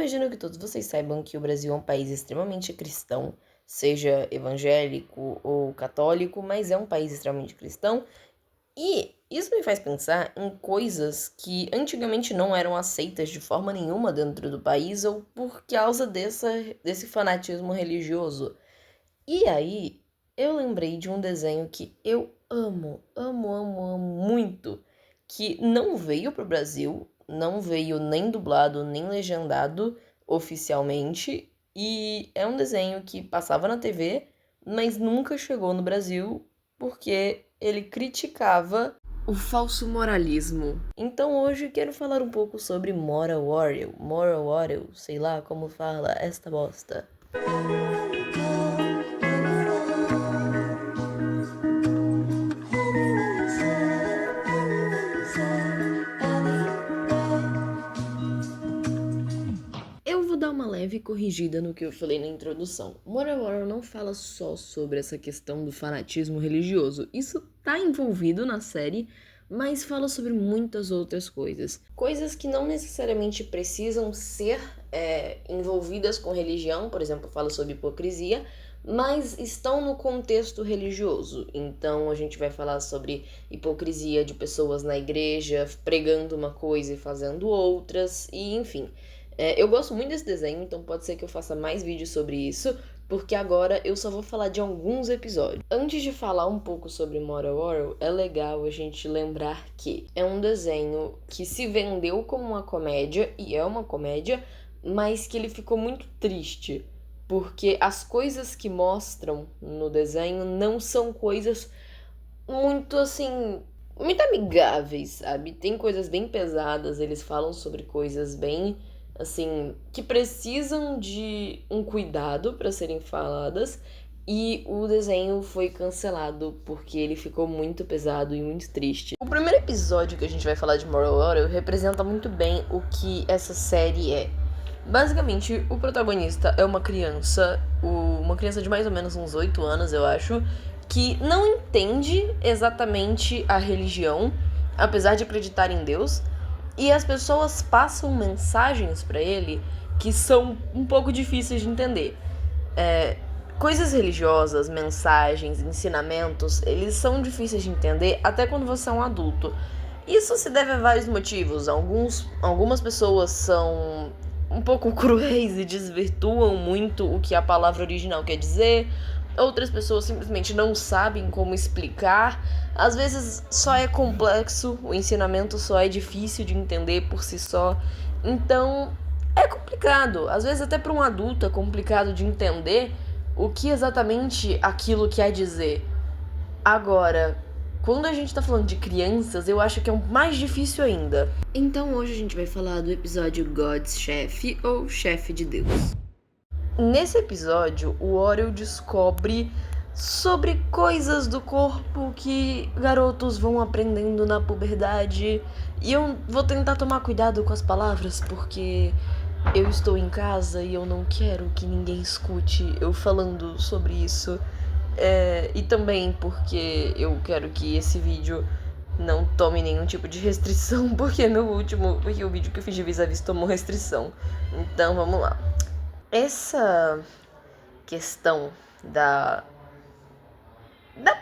imagino que todos vocês saibam que o Brasil é um país extremamente cristão, seja evangélico ou católico, mas é um país extremamente cristão. E isso me faz pensar em coisas que antigamente não eram aceitas de forma nenhuma dentro do país ou por causa desse fanatismo religioso. E aí, eu lembrei de um desenho que eu amo, amo, amo, amo muito, que não veio pro Brasil, não veio nem dublado, nem legendado oficialmente, e é um desenho que passava na TV, mas nunca chegou no Brasil porque ele criticava o falso moralismo. Então hoje quero falar um pouco sobre Moral Warrior, sei lá como fala esta bosta. Eu vou dar uma leve corrigida no que eu falei na introdução. Moral Warrior não fala só sobre essa questão do fanatismo religioso. Isso tá envolvido na série, mas fala sobre muitas outras coisas. Coisas que não necessariamente precisam ser envolvidas com religião, por exemplo, fala sobre hipocrisia, mas estão no contexto religioso. Então a gente vai falar sobre hipocrisia de pessoas na igreja, pregando uma coisa e fazendo outras, e enfim. Eu gosto muito desse desenho, então pode ser que eu faça mais vídeos sobre isso, porque agora eu só vou falar de alguns episódios. Antes de falar um pouco sobre Moral Warrior, é legal a gente lembrar que é um desenho que se vendeu como uma comédia, e é uma comédia, mas que ele ficou muito triste, porque as coisas que mostram no desenho não são coisas muito assim, muito amigáveis, sabe? Tem coisas bem pesadas, eles falam sobre coisas bem assim, que precisam de um cuidado para serem faladas, e o desenho foi cancelado porque ele ficou muito pesado e muito triste. O primeiro episódio que a gente vai falar de Moral Warrior representa muito bem o que essa série é. Basicamente, o protagonista é uma criança de mais ou menos uns 8 anos, eu acho, que não entende exatamente a religião, apesar de acreditar em Deus, e as pessoas passam mensagens pra ele que são um pouco difíceis de entender. Coisas religiosas, mensagens, ensinamentos, eles são difíceis de entender até quando você é um adulto. Isso se deve a vários motivos. Algumas pessoas são um pouco cruéis e desvirtuam muito o que a palavra original quer dizer. Outras pessoas simplesmente não sabem como explicar. Às vezes só é complexo, o ensinamento só é difícil de entender por si só. Então é complicado. Às vezes até para um adulto é complicado de entender o que exatamente aquilo quer dizer. Agora, quando a gente tá falando de crianças, eu acho que é mais difícil ainda. Então hoje a gente vai falar do episódio God's Chef, ou Chefe de Deus. Nesse episódio, o Oreo descobre sobre coisas do corpo que garotos vão aprendendo na puberdade. E eu vou tentar tomar cuidado com as palavras, porque eu estou em casa e eu não quero que ninguém escute eu falando sobre isso. E também porque eu quero que esse vídeo não tome nenhum tipo de restrição, porque o vídeo que eu fiz de vis-a-vis tomou restrição. Então vamos lá. Essa questão da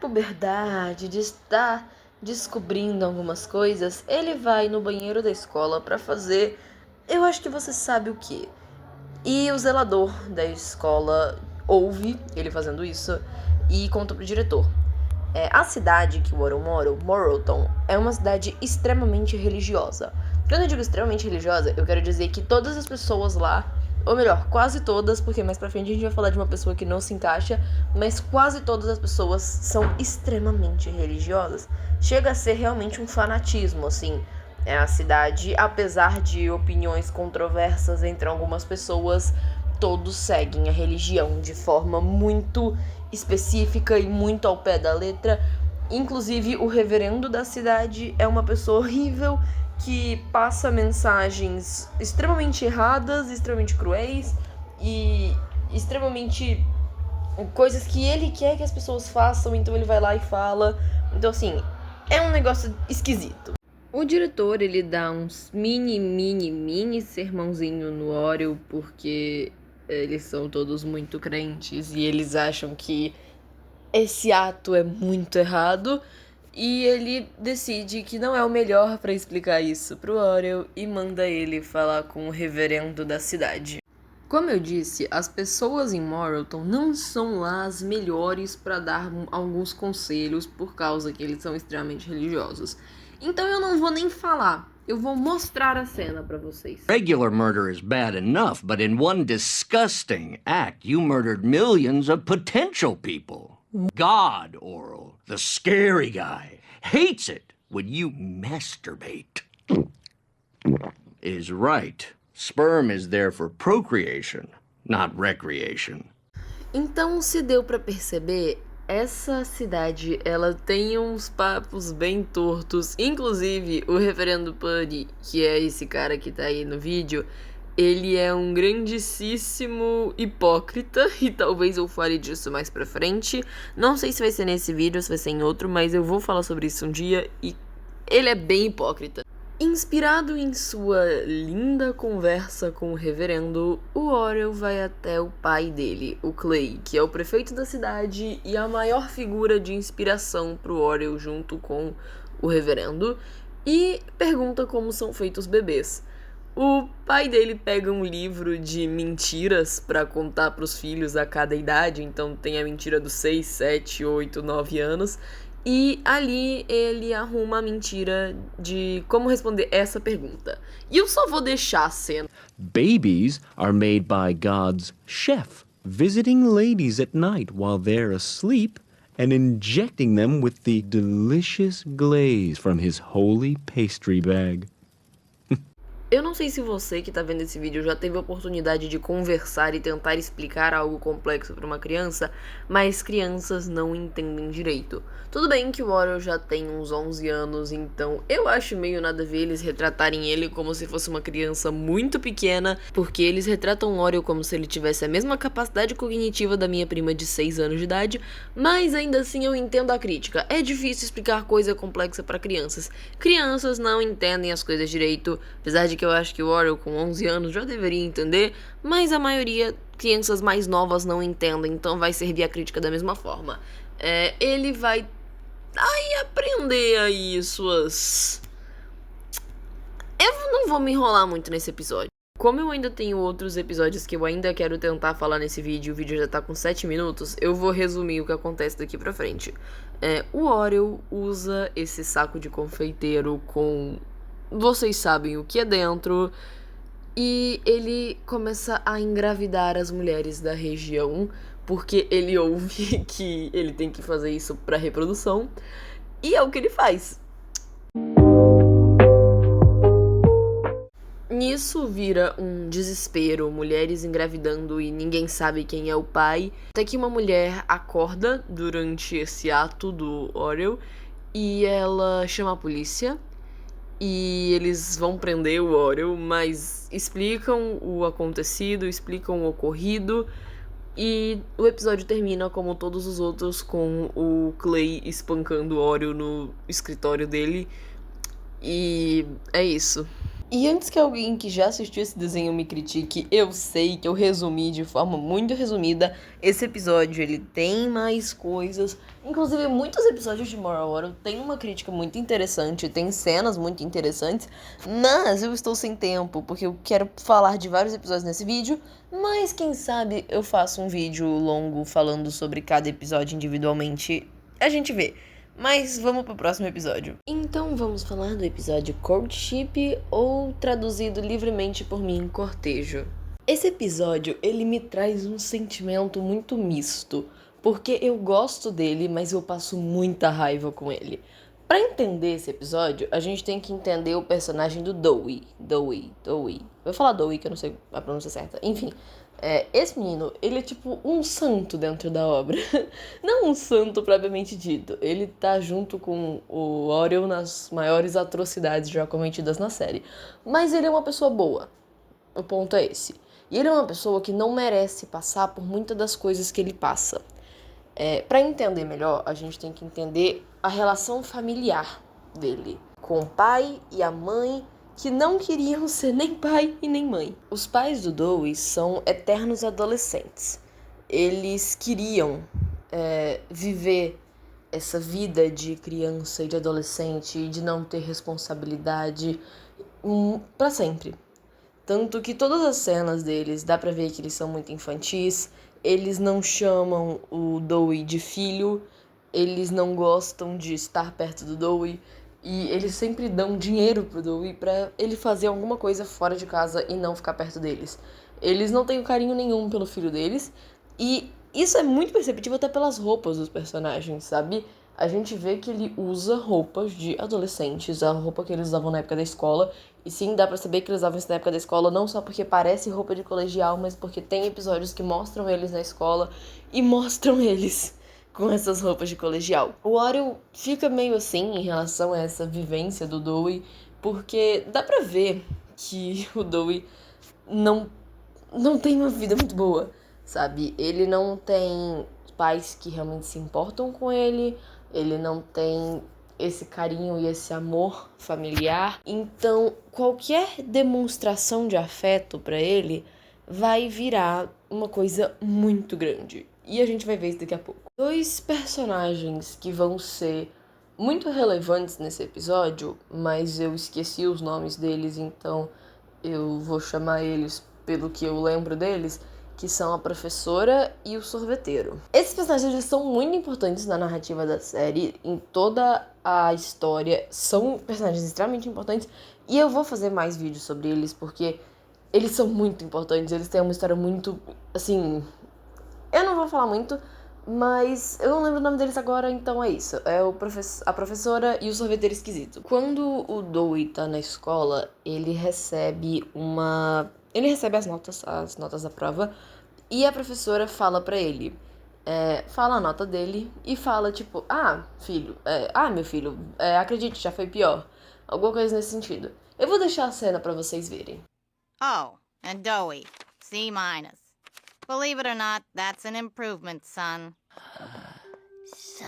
puberdade, de estar descobrindo algumas coisas, ele vai no banheiro da escola pra fazer, eu acho que você sabe o que. E o zelador da escola ouve ele fazendo isso e conta pro diretor. A cidade que o Oreo mora, Morrowton, é uma cidade extremamente religiosa. Quando eu digo extremamente religiosa, eu quero dizer que todas as pessoas lá, ou melhor, quase todas, porque mais pra frente a gente vai falar de uma pessoa que não se encaixa, mas quase todas as pessoas são extremamente religiosas. Chega a ser realmente um fanatismo, assim. A cidade, apesar de opiniões controversas entre algumas pessoas, todos seguem a religião de forma muito específica e muito ao pé da letra. Inclusive, o reverendo da cidade é uma pessoa horrível que passa mensagens extremamente erradas, extremamente cruéis e extremamente coisas que ele quer que as pessoas façam, então ele vai lá e fala. Então, assim, é um negócio esquisito. O diretor, ele dá uns mini sermãozinho no Oreo, porque eles são todos muito crentes e eles acham que esse ato é muito errado. E ele decide que não é o melhor pra explicar isso pro Oreo e manda ele falar com o reverendo da cidade. Como eu disse, as pessoas em Morrilton não são lá as melhores para dar alguns conselhos por causa que eles são extremamente religiosos. Então eu não vou nem falar, eu vou mostrar a cena para vocês. Regular murder is bad enough, but in one disgusting act, you murdered millions of potential people. God, Oral, the scary guy, hates it when you masturbate. Is right. Sperm is there for procreation, not recreation. Então, se deu pra perceber, essa cidade, ela tem uns papos bem tortos. Inclusive, o reverendo Puddy, que é esse cara que tá aí no vídeo, ele é um grandíssimo hipócrita, e talvez eu fale disso mais pra frente. Não sei se vai ser nesse vídeo ou se vai ser em outro, mas eu vou falar sobre isso um dia, e ele é bem hipócrita. Inspirado em sua linda conversa com o reverendo, o Oreo vai até o pai dele, o Clay, que é o prefeito da cidade e a maior figura de inspiração pro Oreo junto com o reverendo, e pergunta como são feitos os bebês. O pai dele pega um livro de mentiras pra contar pros filhos a cada idade, então tem a mentira dos 6, 7, 8, 9 anos, e ali ele arruma a mentira de como responder essa pergunta. E eu só vou deixar a cena. Babies are made by God's chef, visiting ladies at night while they're asleep and injecting them with the delicious glaze from his holy pastry bag. Eu não sei se você que tá vendo esse vídeo já teve a oportunidade de conversar e tentar explicar algo complexo para uma criança, mas crianças não entendem direito. Tudo bem que o Oreo já tem uns 11 anos, então eu acho meio nada a ver eles retratarem ele como se fosse uma criança muito pequena, porque eles retratam o Oreo como se ele tivesse a mesma capacidade cognitiva da minha prima de 6 anos de idade, mas ainda assim eu entendo a crítica. É difícil explicar coisa complexa para crianças. Crianças não entendem as coisas direito, apesar de que eu acho que o Oreo com 11 anos já deveria entender, mas a maioria, crianças mais novas, não entendem, então vai servir a crítica da mesma forma. Ele vai aprender aí suas... Eu não vou me enrolar muito nesse episódio. Como eu ainda tenho outros episódios que eu ainda quero tentar falar nesse vídeo, o vídeo já tá com 7 minutos, eu vou resumir o que acontece daqui pra frente. O Oreo usa esse saco de confeiteiro com... vocês sabem o que é dentro, e ele começa a engravidar as mulheres da região, porque ele ouve que ele tem que fazer isso pra reprodução, e é o que ele faz. Nisso vira um desespero, mulheres engravidando e ninguém sabe quem é o pai, até que uma mulher acorda durante esse ato do Oreo, e ela chama a polícia. E eles vão prender o Oreo, mas explicam o acontecido, explicam o ocorrido. E o episódio termina como todos os outros, com o Clay espancando o Oreo no escritório dele. E é isso. E antes que alguém que já assistiu esse desenho me critique, eu sei que eu resumi de forma muito resumida. Esse episódio, ele tem mais coisas. Inclusive, muitos episódios de Moral Oreo tem uma crítica muito interessante, tem cenas muito interessantes, mas eu estou sem tempo, porque eu quero falar de vários episódios nesse vídeo, mas quem sabe eu faço um vídeo longo falando sobre cada episódio individualmente. A gente vê. Mas vamos pro próximo episódio. Então vamos falar do episódio Courtship, ou traduzido livremente por mim, cortejo. Esse episódio, ele me traz um sentimento muito misto, porque eu gosto dele, mas eu passo muita raiva com ele. Pra entender esse episódio, a gente tem que entender o personagem do Dewey. Vou falar Dewey, que eu não sei a pronúncia certa. Enfim, esse menino, ele é tipo um santo dentro da obra. Não um santo propriamente dito. Ele tá junto com o Oreo nas maiores atrocidades já cometidas na série. Mas ele é uma pessoa boa. O ponto é esse. E ele é uma pessoa que não merece passar por muitas das coisas que ele passa. Pra entender melhor, a gente tem que entender a relação familiar dele. com o pai e a mãe, que não queriam ser nem pai e nem mãe. Os pais do Dewey são eternos adolescentes. Eles queriam viver essa vida de criança e de adolescente e de não ter responsabilidade pra sempre. Tanto que todas as cenas deles, dá pra ver que eles são muito infantis, eles não chamam o Dewey de filho, eles não gostam de estar perto do Dewey, e eles sempre dão dinheiro pro Dewey pra ele fazer alguma coisa fora de casa e não ficar perto deles. Eles não têm carinho nenhum pelo filho deles, e isso é muito perceptível até pelas roupas dos personagens, sabe? A gente vê que ele usa roupas de adolescentes, a roupa que eles usavam na época da escola. E sim, dá pra saber que eles usavam isso na época da escola, não só porque parece roupa de colegial, mas porque tem episódios que mostram eles na escola e mostram eles com essas roupas de colegial. O Oreo fica meio assim em relação a essa vivência do Dewey, porque dá pra ver que o Dewey não tem uma vida muito boa, sabe? Ele não tem pais que realmente se importam com ele, ele não tem esse carinho e esse amor familiar. Então, qualquer demonstração de afeto pra ele vai virar uma coisa muito grande. E a gente vai ver isso daqui a pouco. 2 personagens que vão ser muito relevantes nesse episódio, mas eu esqueci os nomes deles, então eu vou chamar eles pelo que eu lembro deles, que são a professora e o sorveteiro. Esses personagens eles são muito importantes na narrativa da série, em toda a história, são personagens extremamente importantes, e eu vou fazer mais vídeos sobre eles, porque eles são muito importantes, eles têm uma história muito, assim... Eu não vou falar muito, mas eu não lembro o nome deles agora, então é isso. É a professora e o sorveteiro esquisito. Quando o Dewey tá na escola, ele recebe as notas da prova, e a professora fala pra ele, fala a nota dele e fala tipo, meu filho, acredite, já foi pior. Alguma coisa nesse sentido. Eu vou deixar a cena pra vocês verem. Oh, and Dewey, C-. Believe it or not, that's an improvement, son. Son.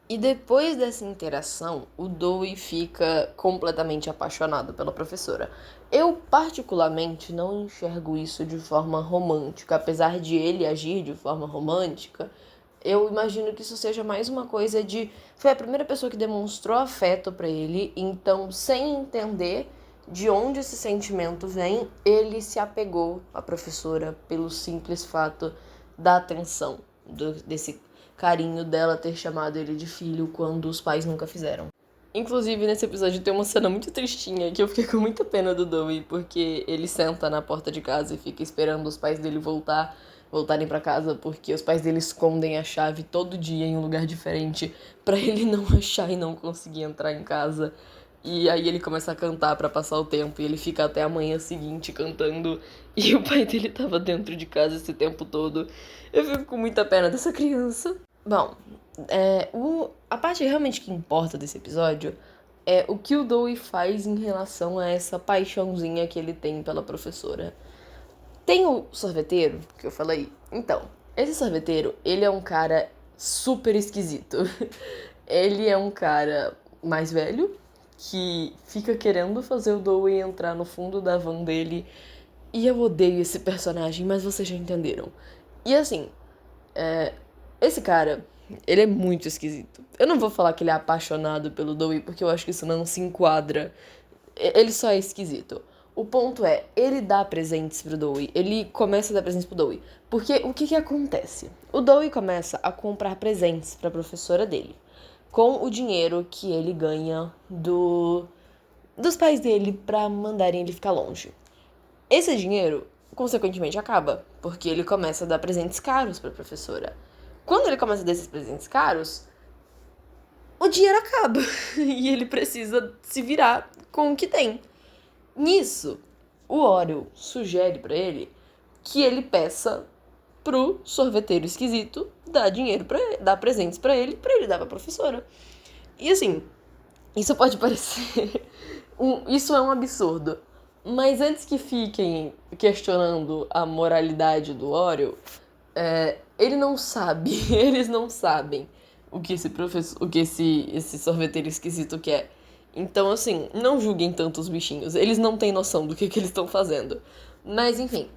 E depois dessa interação, o Dewey fica completamente apaixonado pela professora. Eu, particularmente, não enxergo isso de forma romântica. Apesar de ele agir de forma romântica, eu imagino que isso seja mais uma coisa de... Foi a primeira pessoa que demonstrou afeto pra ele, então, sem entender de onde esse sentimento vem, ele se apegou à professora pelo simples fato da atenção, desse carinho dela ter chamado ele de filho quando os pais nunca fizeram. Inclusive, nesse episódio tem uma cena muito tristinha que eu fiquei com muita pena do Dewey, porque ele senta na porta de casa e fica esperando os pais dele voltarem pra casa, porque os pais dele escondem a chave todo dia em um lugar diferente pra ele não achar e não conseguir entrar em casa. E aí ele começa a cantar pra passar o tempo e ele fica até a manhã seguinte cantando e o pai dele tava dentro de casa esse tempo todo. Eu fico com muita pena dessa criança. Bom, a parte realmente que importa desse episódio é o que o Dewey faz em relação a essa paixãozinha que ele tem pela professora. Tem o sorveteiro, que eu falei. Então, esse sorveteiro, ele é um cara super esquisito. Ele é um cara mais velho, que fica querendo fazer o Dewey entrar no fundo da van dele. E eu odeio esse personagem, mas vocês já entenderam. E assim, esse cara, ele é muito esquisito. Eu não vou falar que ele é apaixonado pelo Dewey, porque eu acho que isso não se enquadra. Ele só é esquisito. O ponto é, ele dá presentes pro Dewey. Ele começa a dar presentes pro Dewey. Porque o que acontece? O Dewey começa a comprar presentes pra professora dele, com o dinheiro que ele ganha dos pais dele pra mandarem ele ficar longe. Esse dinheiro, consequentemente, acaba, porque ele começa a dar presentes caros pra professora. Quando ele começa a dar esses presentes caros, o dinheiro acaba e ele precisa se virar com o que tem. Nisso, o Oreo sugere pra ele que ele peça pro sorveteiro esquisito dar presentes pra ele dar pra professora. E assim, isso pode parecer... isso é um absurdo. Mas antes que fiquem questionando a moralidade do Oreo, ele não sabe, eles não sabem o que esse professor, o que esse sorveteiro esquisito quer. Então, assim, não julguem tanto os bichinhos. Eles não têm noção do que eles estão fazendo. Mas, enfim,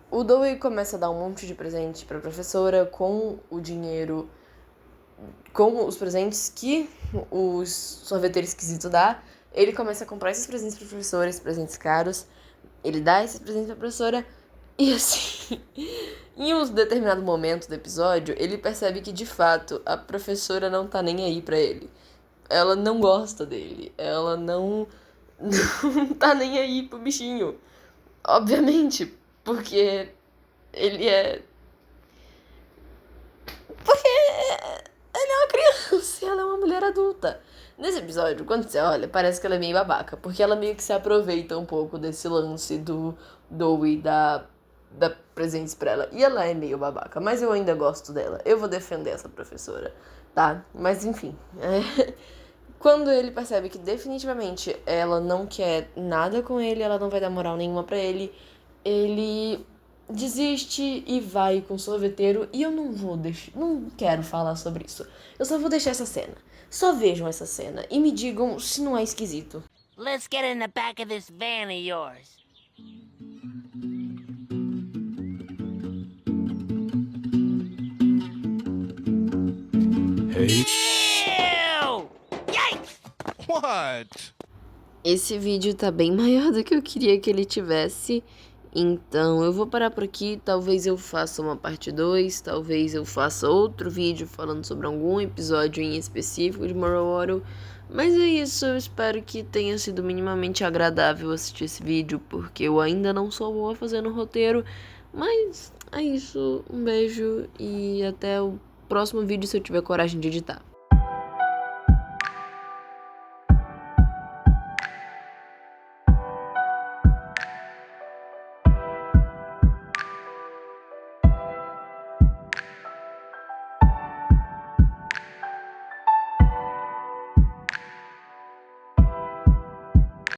o Dewey começa a dar um monte de presente pra professora com o dinheiro, com os presentes que o sorveteiro esquisito dá. Ele começa a comprar esses presentes pra professora, esses presentes caros. Ele dá esses presentes pra professora. E assim, em um determinado momento do episódio, ele percebe que, de fato, a professora não tá nem aí pra ele. Ela não gosta dele. Ela não tá nem aí pro bichinho. Obviamente, porque ele é... Porque ele é uma criança e ela é uma mulher adulta. Nesse episódio, quando você olha, parece que ela é meio babaca. Porque ela meio que se aproveita um pouco desse lance do Dewey dar presentes pra ela. E ela é meio babaca, mas eu ainda gosto dela. Eu vou defender essa professora, tá? Mas enfim, quando ele percebe que definitivamente ela não quer nada com ele, ela não vai dar moral nenhuma pra ele, ele desiste e vai com o sorveteiro. E eu não quero falar sobre isso. Eu só vou deixar essa cena. Só vejam essa cena e me digam se não é esquisito. Let's get in the back of this van of yours. Hey. Ew! Yikes! What? Esse vídeo tá bem maior do que eu queria que ele tivesse, então eu vou parar por aqui. Talvez eu faça uma parte 2, talvez eu faça outro vídeo falando sobre algum episódio em específico de Morrowind. Mas é isso, eu espero que tenha sido minimamente agradável assistir esse vídeo, porque eu ainda não sou boa fazendo roteiro. Mas é isso, um beijo e até o próximo vídeo se eu tiver coragem de editar.